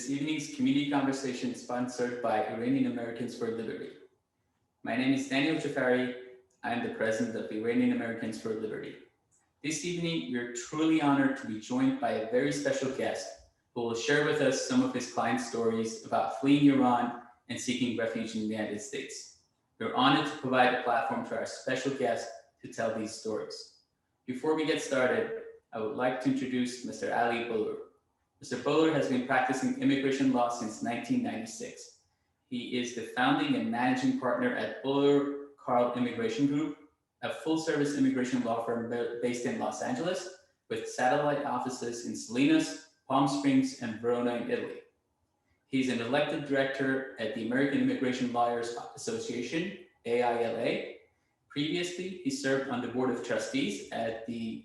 this evening's community conversation sponsored by Iranian Americans for Liberty. My name is Daniel Jafari. I am the president of Iranian Americans for Liberty. This evening, we are truly honored to be joined by a very special guest who will share with us some of his client stories about fleeing Iran and seeking refuge in the United States. We're honored to provide a platform to our special guest to tell these stories. Before we get started, I would like to introduce Mr. Ali Bolour. Mr. Bolour has been practicing immigration law since 1996. He is the founding and managing partner at Bolour Carl Immigration Group, a full-service immigration law firm based in Los Angeles with satellite offices in Salinas, Palm Springs, and Verona in Italy. He's an elected director at the American Immigration Lawyers Association, AILA. Previously, he served on the board of trustees at the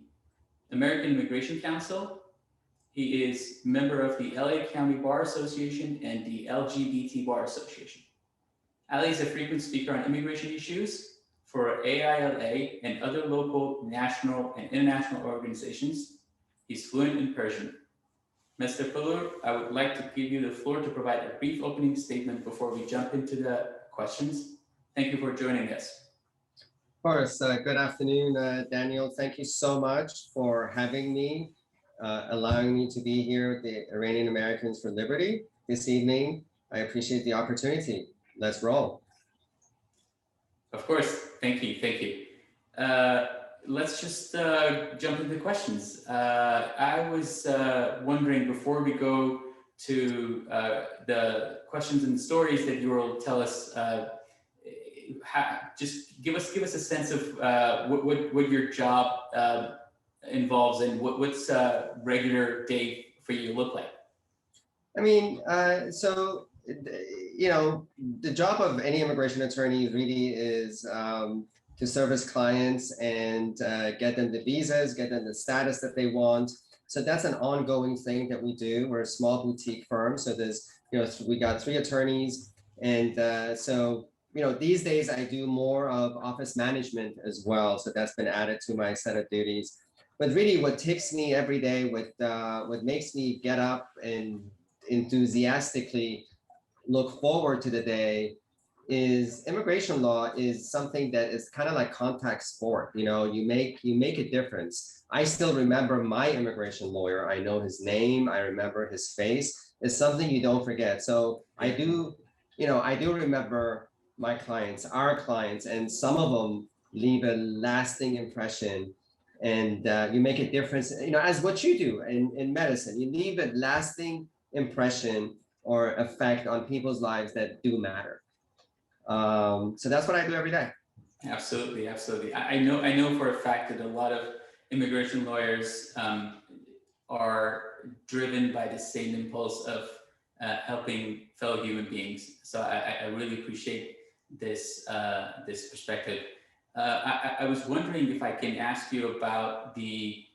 American Immigration Council. He is a member of the LA County Bar Association and the LGBT Bar Association. Ali is a frequent speaker on immigration issues for AILA and other local, national, and international organizations. He's fluent in Persian. Mr. Bolour, I would like to give you the floor to provide a brief opening statement before we jump into the questions. Thank you for joining us. Of course. Good afternoon, Daniel. Thank you so much for having me, allowing me to be here at the Iranian Americans for Liberty this evening. I appreciate the opportunity. Let's roll. Of course. Thank you. Thank you. Let's just jump into questions. I was wondering, before we go to the questions and stories that you will tell us, just give us a sense of what your job involves and what's a regular day for you look like. I mean, so, you know, the job of any immigration attorney really is to service clients and get them the visas, get them the status that they want. So that's an ongoing thing that we do. We're a small boutique firm. So there's, you know, we got 3 attorneys. And so, you know, these days I do more of office management as well. So that's been added to my set of duties. But really what takes me every day, what makes me get up and enthusiastically look forward to the day is immigration law is something that is kind of like contact sport. You know, you make a difference. I still remember my immigration lawyer. I know his name. I remember his face. It's something you don't forget. So I do remember my clients, our clients, and some of them leave a lasting impression. And you make a difference, you know, as what you do in medicine. You leave a lasting impression or effect on people's lives that do matter. So that's what I do every day. Absolutely, absolutely. I know for a fact that a lot of immigration lawyers are driven by the same impulse of helping fellow human beings. So I really appreciate this perspective. I was wondering if I can ask you about the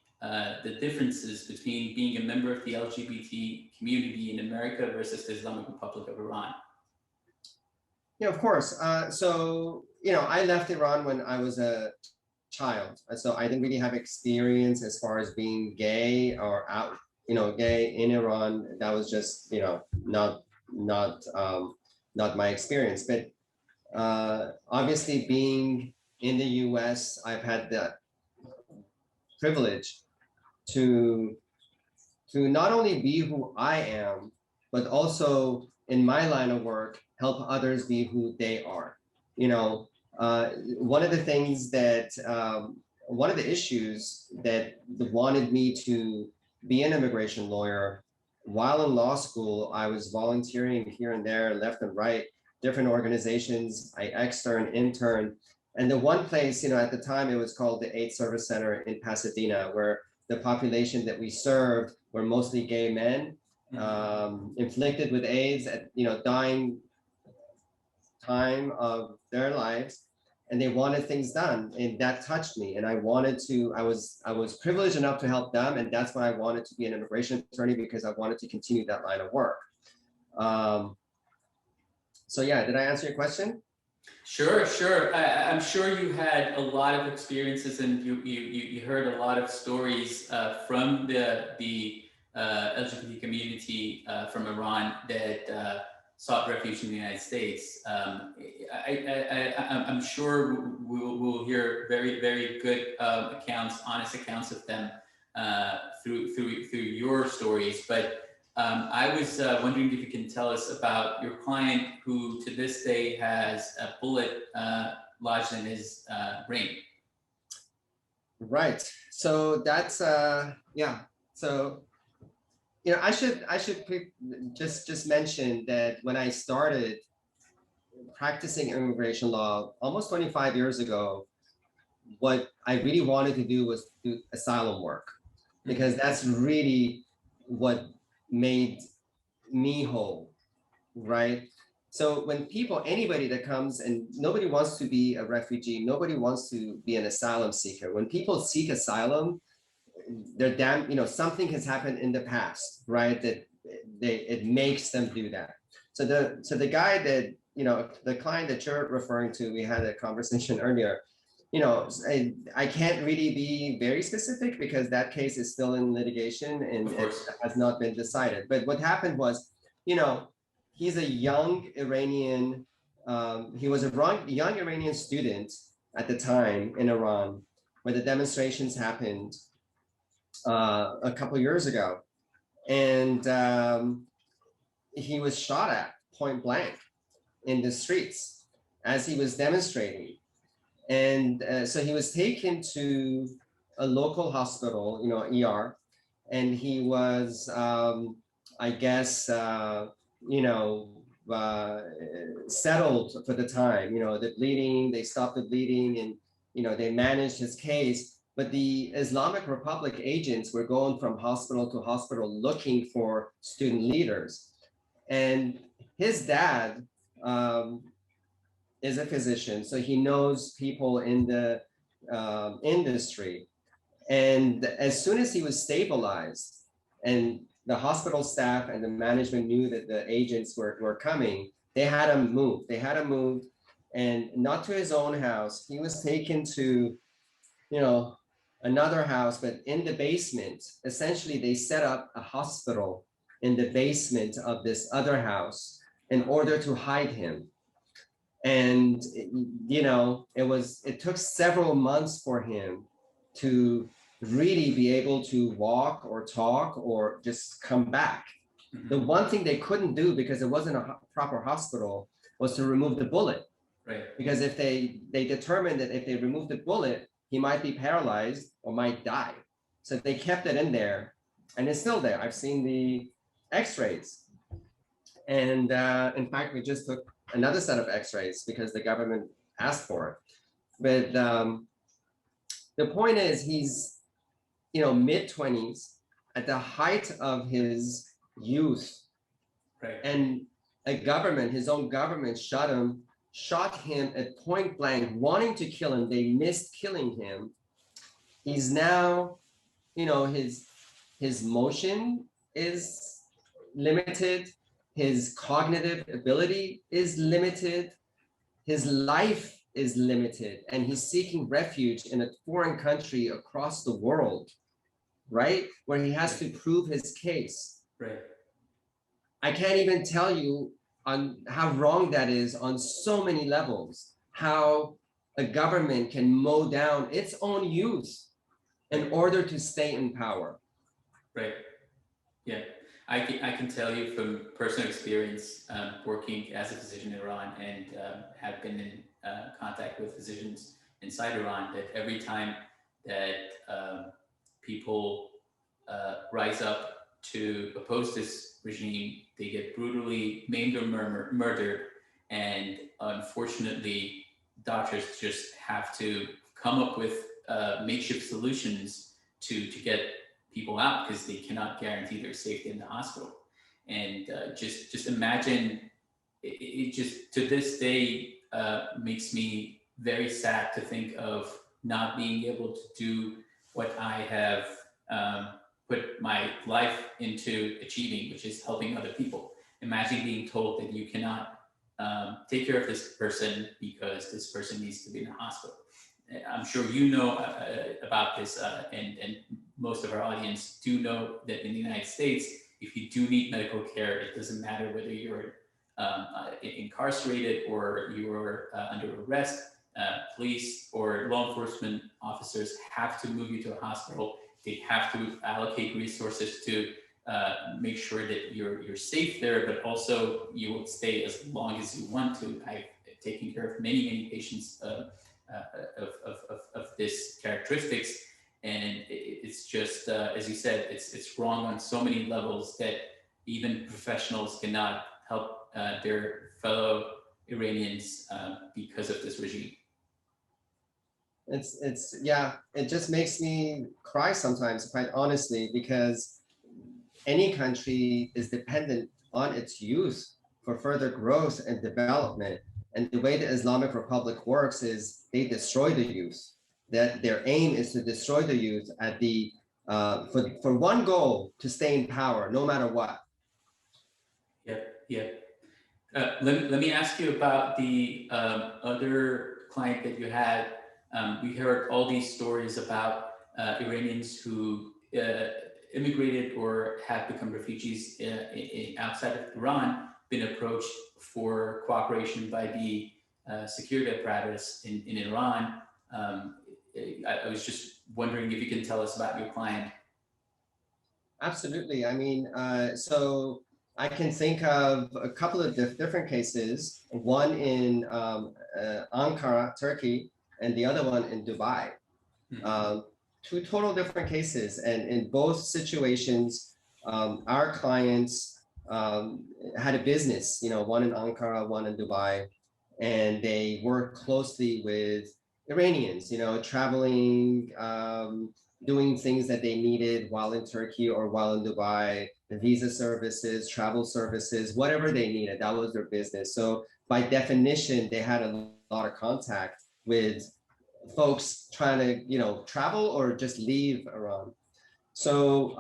differences between being a member of the LGBT community in America versus the Islamic Republic of Iran. Yeah, of course. So, you know, I left Iran when I was a child. So I didn't really have experience as far as being gay or out, you know, gay in Iran. That was just, you know, not my experience. But obviously being in the US, I've had the privilege to not only be who I am, but also in my line of work, help others be who they are. You know, one of the things that, one of the issues that wanted me to be an immigration lawyer, while in law school, I was volunteering here and there, left and right, different organizations. I externed, interned. And the one place, you know, at the time it was called the AIDS Service Center in Pasadena, where the population that we served were mostly gay men, inflicted with AIDS at, you know, dying time of their lives, and they wanted things done, and that touched me. And I was privileged enough to help them, and that's why I wanted to be an immigration attorney, because I wanted to continue that line of work. So yeah, did I answer your question? Sure. I'm sure you had a lot of experiences, and you heard a lot of stories from the LGBT community from Iran that sought refuge in the United States. I'm sure we'll hear very, very good accounts, honest accounts of them through your stories. But I was wondering if you can tell us about your client who to this day has a bullet lodged in his brain. Right. So that's yeah. So I should just mention that when I started practicing immigration law almost 25 years ago, what I really wanted to do was do asylum work, because that's really what made me whole, right? So when anybody that comes, and nobody wants to be a refugee, nobody wants to be an asylum seeker. When people seek asylum, they're something has happened in the past, right? That it makes them do that. So the guy that, the client that you're referring to, we had a conversation earlier, I can't really be very specific because that case is still in litigation and it has not been decided. But what happened was, he's a young Iranian, he was a young Iranian student at the time in Iran, where the demonstrations happened a couple years ago. And he was shot at point blank in the streets as he was demonstrating. And so he was taken to a local hospital, ER, and he was, I guess, settled for the time. The bleeding, they stopped the bleeding, and they managed his case. But the Islamic Republic agents were going from hospital to hospital looking for student leaders. And his dad is a physician, so he knows people in the industry. And as soon as he was stabilized and the hospital staff and the management knew that the agents were coming, they had him moved. They had him moved, and not to his own house. He was taken to, another house, but in the basement. Essentially, they set up a hospital in the basement of this other house in order to hide him. And, it took several months for him to really be able to walk or talk or just come back. The one thing they couldn't do, because it wasn't a proper hospital, was to remove the bullet. Right. Because if they determined that if they removed the bullet, he might be paralyzed or might die. So they kept it in there, and it's still there. I've seen the x-rays. And in fact, we just took another set of x-rays because the government asked for it. But the point is, he's, mid-20s, at the height of his youth. Right. And his own government shot him at point blank, wanting to kill him. They missed killing him. He's now, his motion is limited. His cognitive ability is limited. His life is limited. And he's seeking refuge in a foreign country across the world, right? Where he has to prove his case. Right. I can't even tell you on how wrong that is on so many levels, how a government can mow down its own youth in order to stay in power. Right. Yeah. I can tell you from personal experience working as a physician in Iran and have been in contact with physicians inside Iran, that every time that people rise up to oppose this regime, they get brutally maimed or murdered. And unfortunately, doctors just have to come up with makeshift solutions to get people out, because they cannot guarantee their safety in the hospital. And just imagine, it just to this day makes me very sad to think of not being able to do what I have put my life into achieving, which is helping other people. Imagine being told that you cannot take care of this person because this person needs to be in a hospital. I'm sure you know about this, and most of our audience do know that in the United States, if you do need medical care, it doesn't matter whether you're incarcerated or you're under arrest. Police or law enforcement officers have to move you to a hospital. They have to allocate resources to make sure that you're safe there, but also you will stay as long as you want to. I've taken care of many patients of this characteristics, and it's just as you said, it's wrong on so many levels that even professionals cannot help their fellow Iranians because of this regime. Yeah, it just makes me cry sometimes, quite honestly, because any country is dependent on its youth for further growth and development. And the way the Islamic Republic works is they destroy the youth. That their aim is to destroy the youth at the for one goal, to stay in power, no matter what. Yeah. Let me ask you about the other client that you had. We heard all these stories about Iranians who immigrated or have become refugees outside of Iran, been approached for cooperation by the security apparatus in Iran. I was just wondering if you can tell us about your client. Absolutely. I mean, so I can think of a couple of different cases, one in Ankara, Turkey, and the other one in Dubai. Mm-hmm. Two total different cases. And in both situations, our clients had a business, one in Ankara, one in Dubai, and they worked closely with Iranians, traveling, doing things that they needed while in Turkey or while in Dubai, the visa services, travel services, whatever they needed, that was their business. So by definition, they had a lot of contact with folks trying to, travel or just leave Iran. So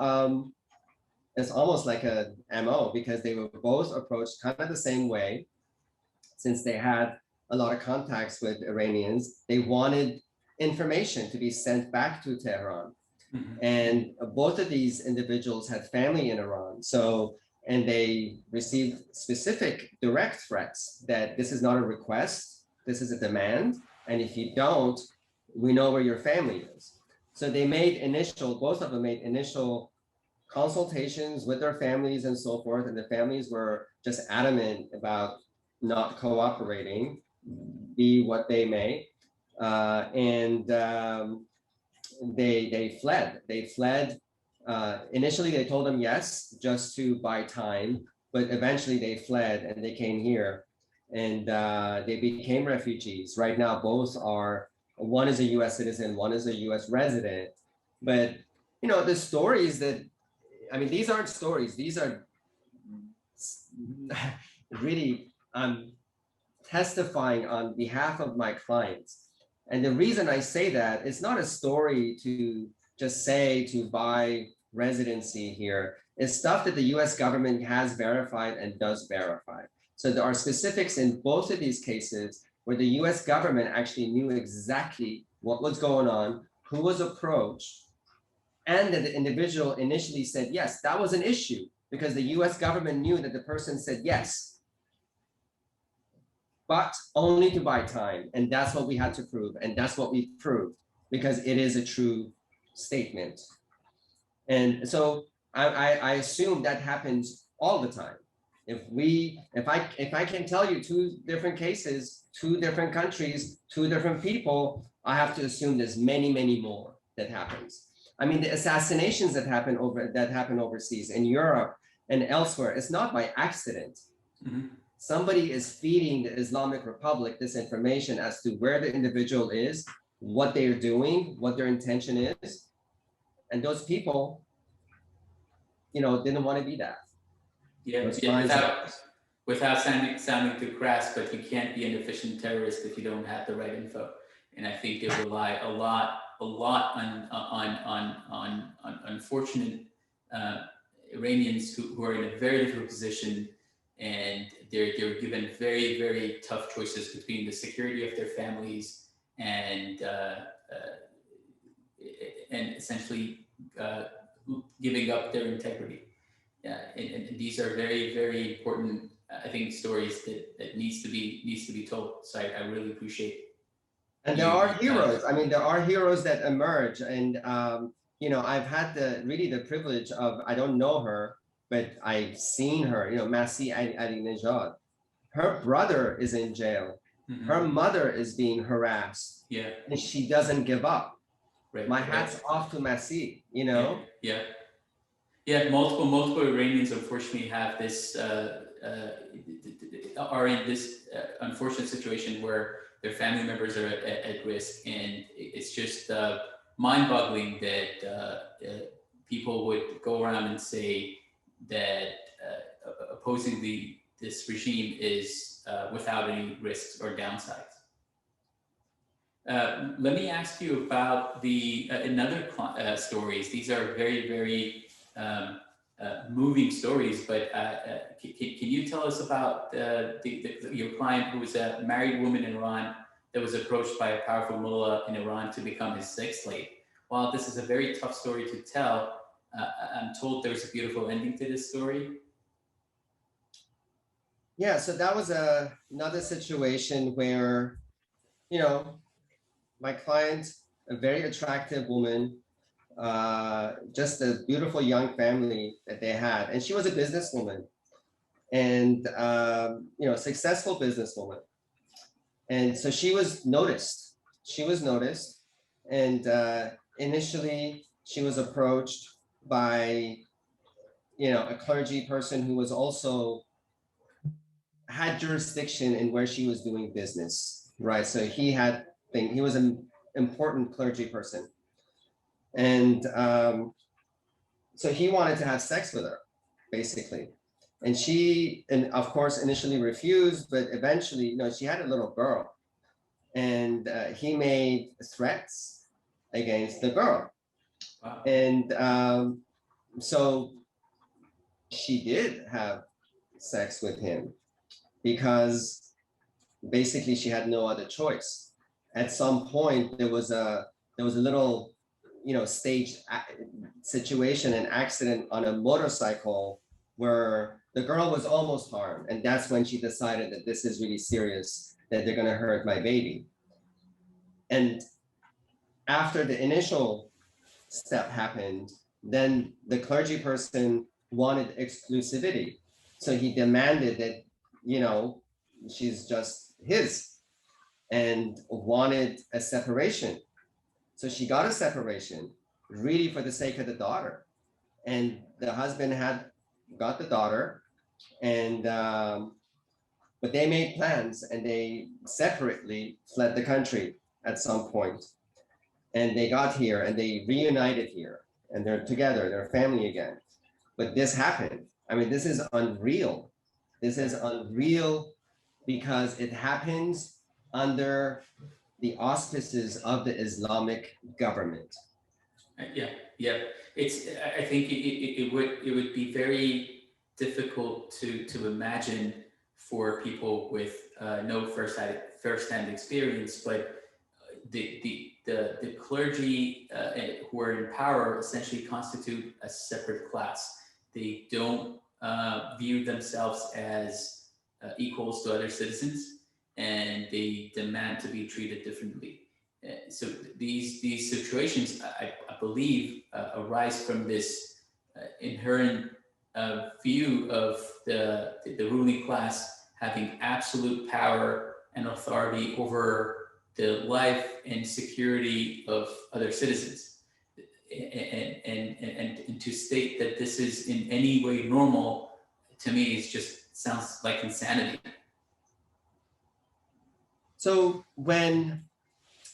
it's almost like a MO, because they were both approached kind of the same way. Since they had a lot of contacts with Iranians, they wanted information to be sent back to Tehran. Mm-hmm. And both of these individuals had family in Iran. And they received specific direct threats that this is not a request, this is a demand. And if you don't, we know where your family is. So they both of them made initial consultations with their families and so forth. And the families were just adamant about not cooperating, be what they may. They fled. Initially, they told them yes, just to buy time, but eventually they fled and they came here, and they became refugees. Right now, one is a U.S. citizen, one is a U.S. resident. But the stories these aren't stories. These are really testifying on behalf of my clients. And the reason I say that, it's not a story to just say to buy residency here. It's stuff that the US government has verified and does verify. So there are specifics in both of these cases where the US government actually knew exactly what was going on, who was approached, and that the individual initially said yes. That was an issue because the US government knew that the person said yes, but only to buy time. And that's what we had to prove. And that's what we proved, because it is a true statement. And so I assume that happens all the time. If I can tell you two different cases, two different countries, two different people, I have to assume there's many more that happens. I mean, the assassinations that happen overseas in Europe and elsewhere, it's not by accident. Mm-hmm. Somebody is feeding the Islamic Republic this information as to where the individual is, what they're doing, what their intention is. And those people, didn't want to be that. Yeah, without sounding too crass, but you can't be an efficient terrorist if you don't have the right info. And I think they rely a lot on unfortunate Iranians who are in a very difficult position, and they're given very tough choices between the security of their families and essentially giving up their integrity. Yeah, and these are very, very important, I think, stories that needs to be told. So I really appreciate. And there are heroes. I mean, there are heroes that emerge, and I've had the privilege of, I don't know her, but I've seen her. Masih Alinejad. Her brother is in jail. Mm-hmm. Her mother is being harassed. Yeah. And she doesn't give up. Right. My hat's off to Masih. Yeah. Yeah. Multiple Iranians unfortunately have this are in this unfortunate situation where their family members are at risk, and it's just mind-boggling that people would go around and say that opposing this regime is without any risks or downsides. Let me ask you about the another stories. These are very, very moving stories, but can you tell us about your client, who was a married woman in Iran that was approached by a powerful mullah in Iran to become his sex slave? While this is a very tough story to tell, I'm told there's a beautiful ending to this story. Yeah, so that was another situation where, my client, a very attractive woman, just a beautiful young family that they had. And she was a businesswoman and, successful businesswoman. And so she was noticed. And initially she was approached by, a clergy person who was also had jurisdiction in where she was doing business, right? So he was an important clergy person. And so he wanted to have sex with her, basically. And she, of course, initially refused, but eventually, she had a little girl. And he made threats against the girl. Wow. And so she did have sex with him because basically she had no other choice. At some point, there was a little, staged situation, an accident on a motorcycle where the girl was almost harmed. And that's when she decided that this is really serious, that they're going to hurt my baby. And after the initial step happened, then the clergy person wanted exclusivity. So he demanded that, she's just his, and wanted a separation. So she got a separation, really for the sake of the daughter. And the husband had got the daughter, and but they made plans and they separately fled the country at some point. And they got here and they reunited here, and they're together, they're family again. But this happened. I mean, this is unreal. This is unreal because it happens under the auspices of the Islamic government. Yeah. I think it would be very difficult to imagine for people with no first-hand experience, but the clergy who are in power essentially constitute a separate class. They don't view themselves as equals to other citizens, and they demand to be treated differently. So these situations, I believe, arise from this inherent view of the ruling class having absolute power and authority over the life and security of other citizens. And to state that this is in any way normal, to me, is just sounds like insanity. So when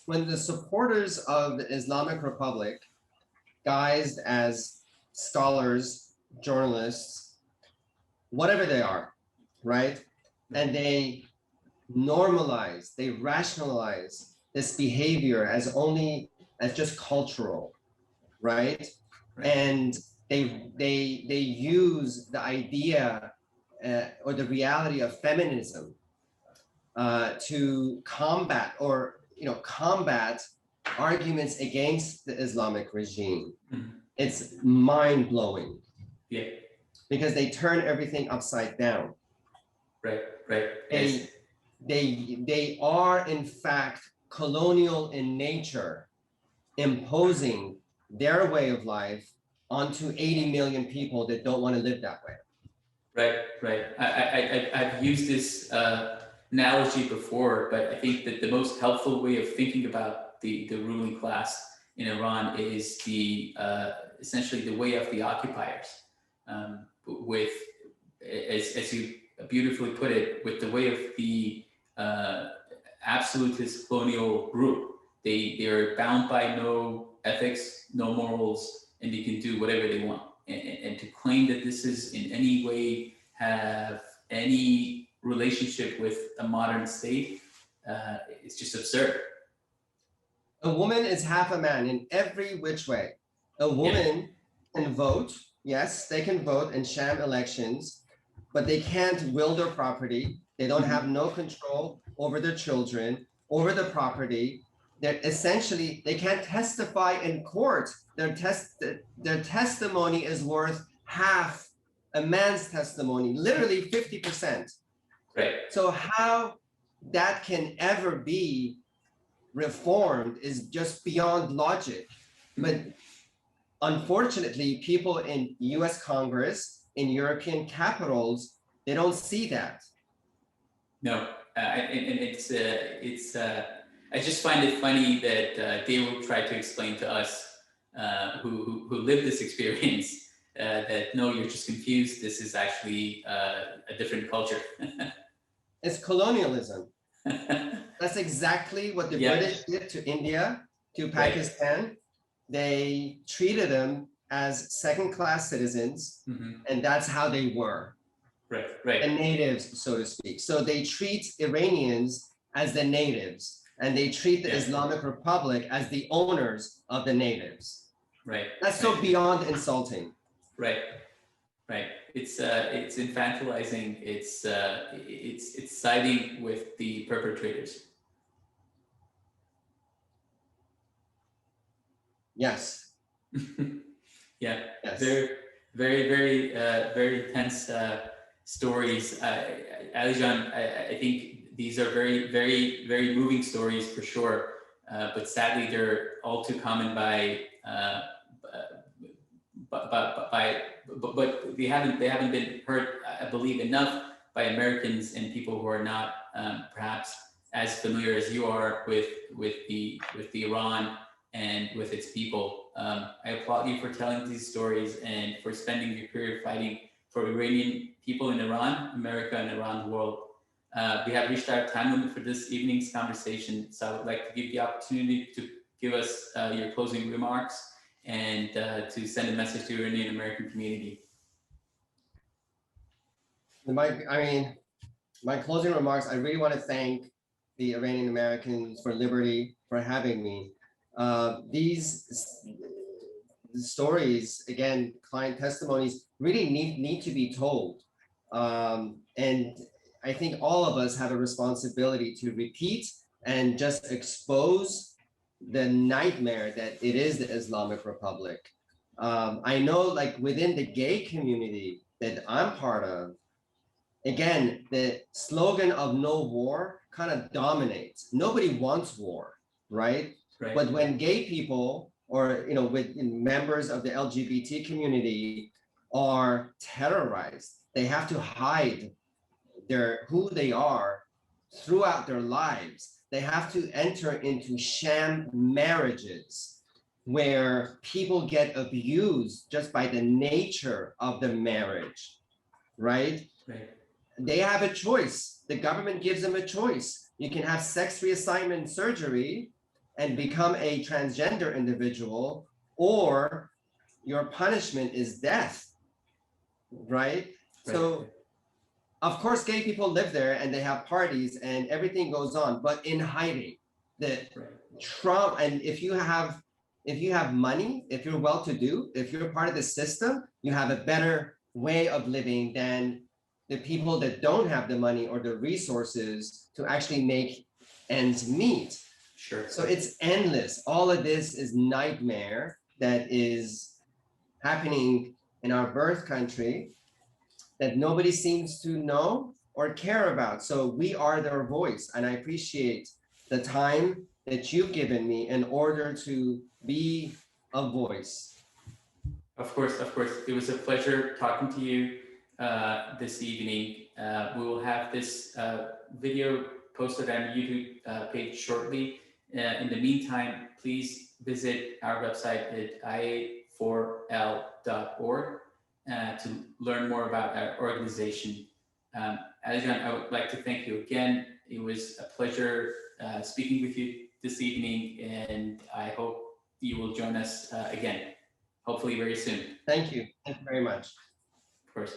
the supporters of the Islamic Republic, guised as scholars, journalists, whatever they are, right? And they normalize, they rationalize this behavior as just cultural, right? And they use the idea or the reality of feminism to combat or combat arguments against the Islamic regime. Mhm. It's mind-blowing. Yeah. Because they turn everything upside down. Right. Yes. They are in fact colonial in nature, imposing their way of life onto 80 million people that don't want to live that way. Right. I've used this analogy before, but I think that the most helpful way of thinking about the ruling class in Iran is essentially the way of the occupiers. With, as you beautifully put it, with the way of the absolutist colonial group. They're bound by no ethics, no morals, and they can do whatever they want. And to claim that this is in any way have any relationship with a modern state, it's just absurd. A woman is half a man in every which way. A woman can vote. Yes, they can vote in sham elections, but they can't will their property. They don't have no control over their children, over the property. They're essentially, they can't testify in court. Their testimony is worth half a man's testimony, literally 50%. Right. So how that can ever be reformed is just beyond logic. But unfortunately, people in US Congress, in European capitals, they don't see that. No, and it's I just find it funny that they will try to explain to us who live this experience that no, you're just confused. This is actually a different culture. It's colonialism. That's exactly what the British did to India, to Pakistan. They treated them as second-class citizens, and that's how they were. Right. The natives, so to speak. So they treat Iranians as the natives, and they treat the Islamic Republic as the owners of the natives. Right. That's so beyond insulting. Right. It's infantilizing. It's siding with the perpetrators. Yes. Yeah. Yes. Very tense stories. Alijan, I think these are very moving stories for sure. But sadly, they're all too common but they haven't been heard, I believe, enough by Americans and people who are not perhaps as familiar as you are with the Iran and with its people. I applaud you for telling these stories and for spending your career fighting for Iranian people in Iran, America, and around the world. We have reached our time limit for this evening's conversation, so I would like to give the opportunity to give us your closing remarks and to send a message to the Iranian American community. My closing remarks, I really want to thank the Iranian Americans for Liberty for having me. These stories, again, client testimonies, really need to be told. And I think all of us have a responsibility to repeat and just expose the nightmare that it is the Islamic Republic. I know, like, within the gay community that I'm part of, again, the slogan of no war kind of dominates. Nobody wants war, right? But when gay people or with members of the LGBT community are terrorized, they have to hide who they are throughout their lives. They have to enter into sham marriages where people get abused just by the nature of the marriage, right? They have a choice. The government gives them a choice. You can have sex reassignment surgery and become a transgender individual, or your punishment is death, right? So, of course, gay people live there and they have parties and everything goes on, but in hiding. The trauma, and if you have money, if you're well-to-do, if you're part of the system, you have a better way of living than the people that don't have the money or the resources to actually make ends meet. Sure. So it's endless. All of this is nightmare that is happening in our birth country that nobody seems to know or care about. So we are their voice. And I appreciate the time that you've given me in order to be a voice. Of course, of course. It was a pleasure talking to you this evening. We will have this video posted on the YouTube page shortly. In the meantime, please visit our website at ia4l.org to learn more about our organization. Alijan, I would like to thank you again. It was a pleasure speaking with you this evening, and I hope you will join us again, hopefully very soon. Thank you. Thank you very much. Of course.